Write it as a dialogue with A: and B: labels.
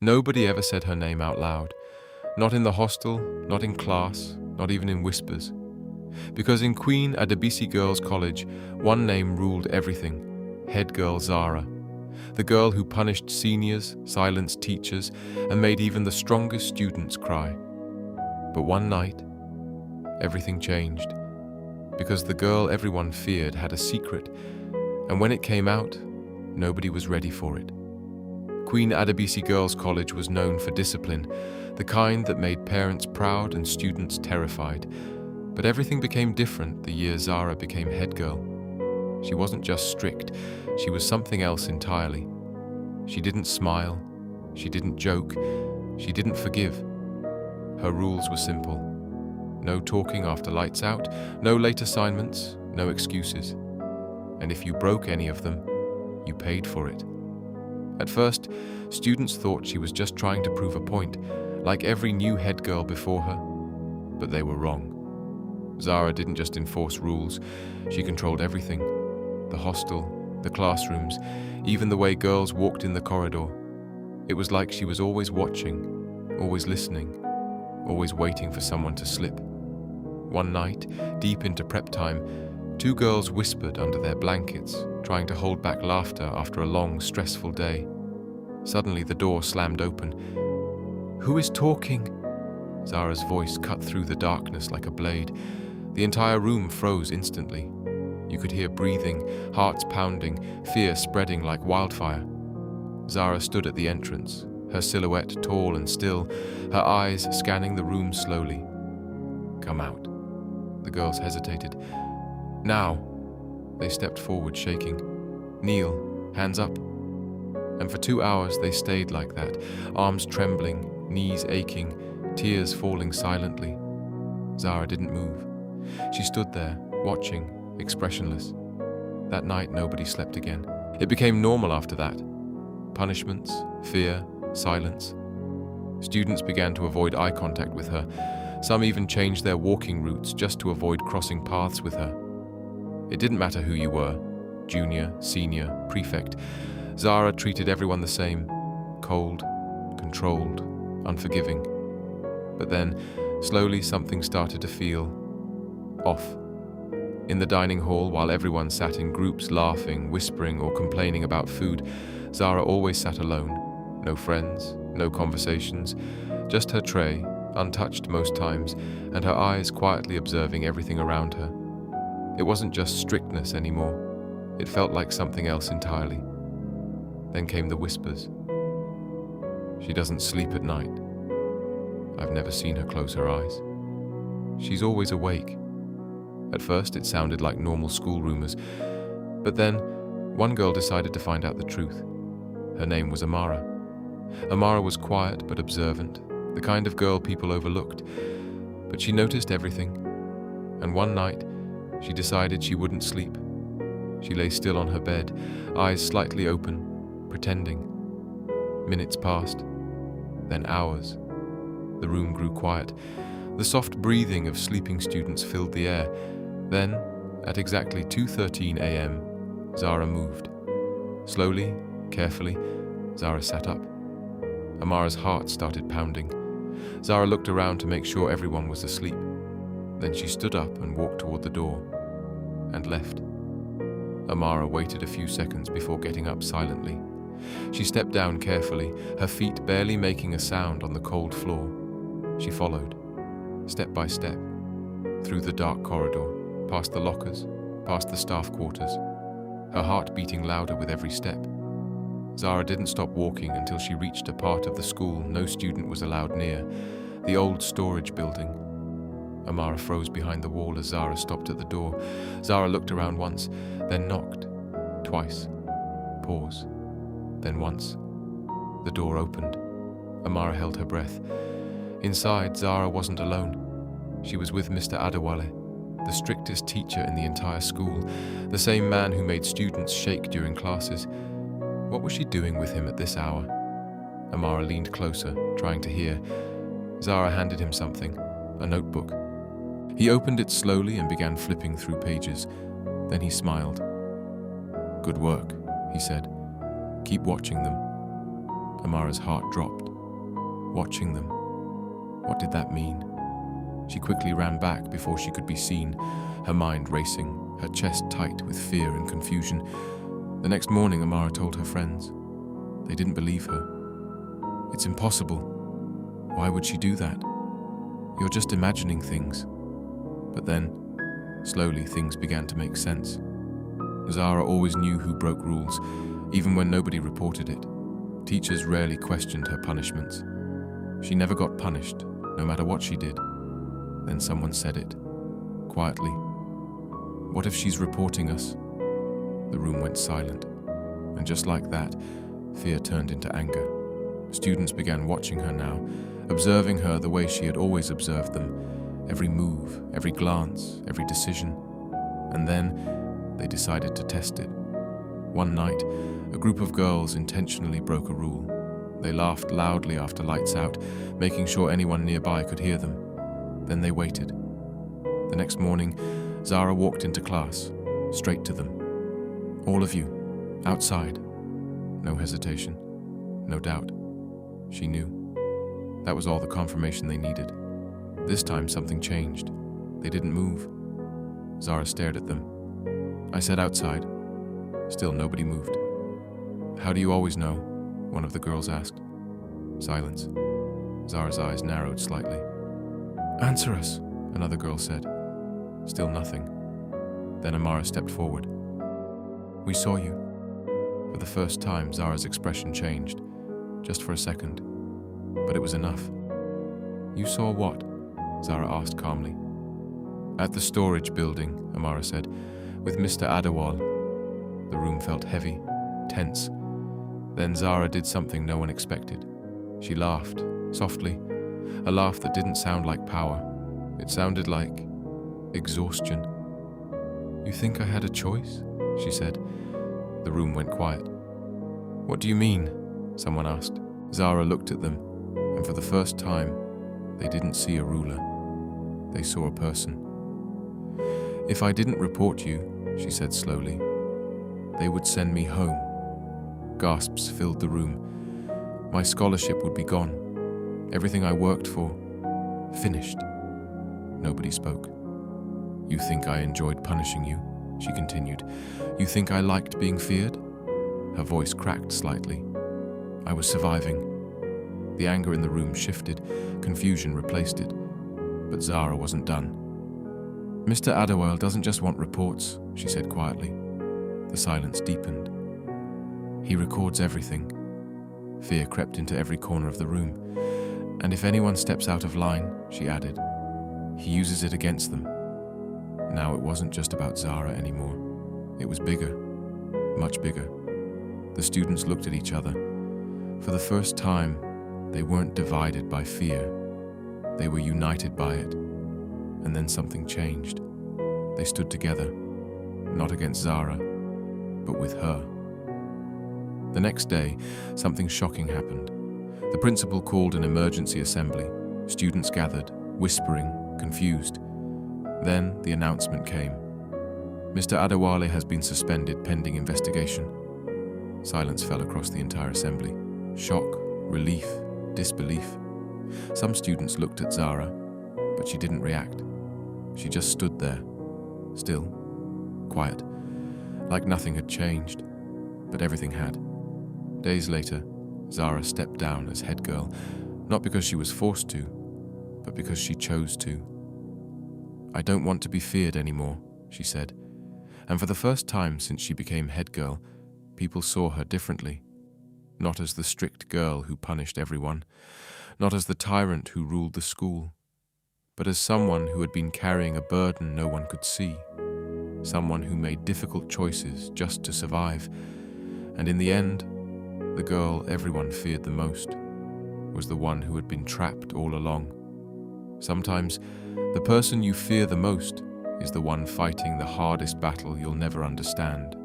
A: Nobody ever said her name out loud. Not in the hostel, not in class, not even in whispers. Because in Queen Adebisi Girls College, one name ruled everything: Headgirl Zara. The girl who punished seniors, silenced teachers, and made even the strongest students cry. But one night, everything changed. Because the girl everyone feared had a secret, and when it came out, nobody was ready for it. Queen Adebisi Girls College was known for discipline, the kind that made parents proud and students terrified. But everything became different the year Zara became head girl. She wasn't just strict, she was something else entirely. She didn't smile, she didn't joke, she didn't forgive. Her rules were simple. No talking after lights out, no late assignments, no excuses. And if you broke any of them, you paid for it. At first, students thought she was just trying to prove a point, like every new head girl before her. But they were wrong. Zara didn't just enforce rules, she controlled everything. The hostel, the classrooms, even the way girls walked in the corridor. It was like she was always watching, always listening, always waiting for someone to slip. One night, deep into prep time, two girls whispered under their blankets, trying to hold back laughter after a long, stressful day. Suddenly, the door slammed open. "Who is talking?" Zara's voice cut through the darkness like a blade. The entire room froze instantly. You could hear breathing, hearts pounding, fear spreading like wildfire. Zara stood at the entrance, her silhouette tall and still, her eyes scanning the room slowly. "Come out." The girls hesitated. "Now." They stepped forward, shaking. "Kneel, hands up." And for 2 hours they stayed like that, arms trembling, knees aching, tears falling silently. Zara didn't move. She stood there, watching, expressionless. That night nobody slept again. It became normal after that. Punishments, fear, silence. Students began to avoid eye contact with her. Some even changed their walking routes just to avoid crossing paths with her. It didn't matter who you were, junior, senior, prefect. Zara treated everyone the same, cold, controlled, unforgiving. But then, slowly something started to feel off. In the dining hall, while everyone sat in groups laughing, whispering, or complaining about food, Zara always sat alone. No friends, no conversations, just her tray, untouched most times, and her eyes quietly observing everything around her. It wasn't just strictness anymore. It felt like something else entirely. Then came the whispers. "She doesn't sleep at night. I've never seen her close her eyes. She's always awake." At first it sounded like normal school rumors, but then one girl decided to find out the truth. Her name was Amara. Amara was quiet but observant, the kind of girl people overlooked, but she noticed everything. And one night, she decided she wouldn't sleep. She lay still on her bed, eyes slightly open, pretending. Minutes passed, then hours. The room grew quiet. The soft breathing of sleeping students filled the air. Then, at exactly 2:13 a.m., Zara moved. Slowly, carefully, Zara sat up. Amara's heart started pounding. Zara looked around to make sure everyone was asleep. Then she stood up and walked toward the door, and left. Amara waited a few seconds before getting up silently. She stepped down carefully, her feet barely making a sound on the cold floor. She followed, step by step, through the dark corridor, past the lockers, past the staff quarters, her heart beating louder with every step. Zara didn't stop walking until she reached a part of the school no student was allowed near, the old storage building. Amara froze behind the wall as Zara stopped at the door. Zara looked around once, then knocked. Twice. Pause. Then once. The door opened. Amara held her breath. Inside, Zara wasn't alone. She was with Mr. Adewale, the strictest teacher in the entire school, the same man who made students shake during classes. What was she doing with him at this hour? Amara leaned closer, trying to hear. Zara handed him something, a notebook. He opened it slowly and began flipping through pages. Then he smiled. "Good work," he said. "Keep watching them." Amara's heart dropped. Watching them. What did that mean? She quickly ran back before she could be seen, her mind racing, her chest tight with fear and confusion. The next morning, Amara told her friends. They didn't believe her. It's impossible. Why would she do that? You're just imagining things. But then, slowly, things began to make sense. Zara always knew who broke rules, even when nobody reported it. Teachers rarely questioned her punishments. She never got punished, no matter what she did. Then someone said it, quietly. What if she's reporting us? The room went silent, and just like that, fear turned into anger. Students began watching her now, observing her the way she had always observed them, every move, every glance, every decision. And then they decided to test it. One night, a group of girls intentionally broke a rule. They laughed loudly after lights out, making sure anyone nearby could hear them. Then they waited. The next morning, Zara walked into class, straight to them. All of you, outside. No hesitation, no doubt. She knew. That was all the confirmation they needed. This time something changed. They didn't move. Zara stared at them. I said outside. Still nobody moved. How do you always know? One of the girls asked. Silence. Zara's eyes narrowed slightly. Answer us, another girl said. Still nothing. Then Amara stepped forward. We saw you. For the first time, Zara's expression changed, just for a second. But it was enough. You saw what? Zara asked calmly. At the storage building, Amara said, with Mr. Adewale. The room felt heavy, tense. Then Zara did something no one expected. She laughed, softly, a laugh that didn't sound like power. It sounded like exhaustion. You think I had a choice? She said. The room went quiet. What do you mean? Someone asked. Zara looked at them, and for the first time, they didn't see a ruler. They saw a person. If I didn't report you, she said slowly, they would send me home. Gasps filled the room. My scholarship would be gone. Everything I worked for, finished. Nobody spoke. You think I enjoyed punishing you? She continued. You think I liked being feared? Her voice cracked slightly. I was surviving. The anger in the room shifted, confusion replaced it. But Zara wasn't done. Mr. Adewale doesn't just want reports, she said quietly. The silence deepened. He records everything. Fear crept into every corner of the room. And if anyone steps out of line, she added, he uses it against them. Now it wasn't just about Zara anymore. It was bigger, much bigger. The students looked at each other. For the first time, they weren't divided by fear. They were united by it. And then something changed. They stood together, not against Zara, but with her. The next day, something shocking happened. The principal called an emergency assembly. Students gathered, whispering, confused. Then the announcement came. Mr. Adewale has been suspended pending investigation. Silence fell across the entire assembly. Shock, relief, disbelief. Some students looked at Zara, but she didn't react. She just stood there, still, quiet, like nothing had changed, but everything had. Days later, Zara stepped down as head girl, not because she was forced to, but because she chose to. I don't want to be feared anymore, she said, and for the first time since she became head girl, people saw her differently. Not as the strict girl who punished everyone, not as the tyrant who ruled the school, but as someone who had been carrying a burden no one could see, someone who made difficult choices just to survive, and in the end, the girl everyone feared the most was the one who had been trapped all along. Sometimes, the person you fear the most is the one fighting the hardest battle you'll never understand.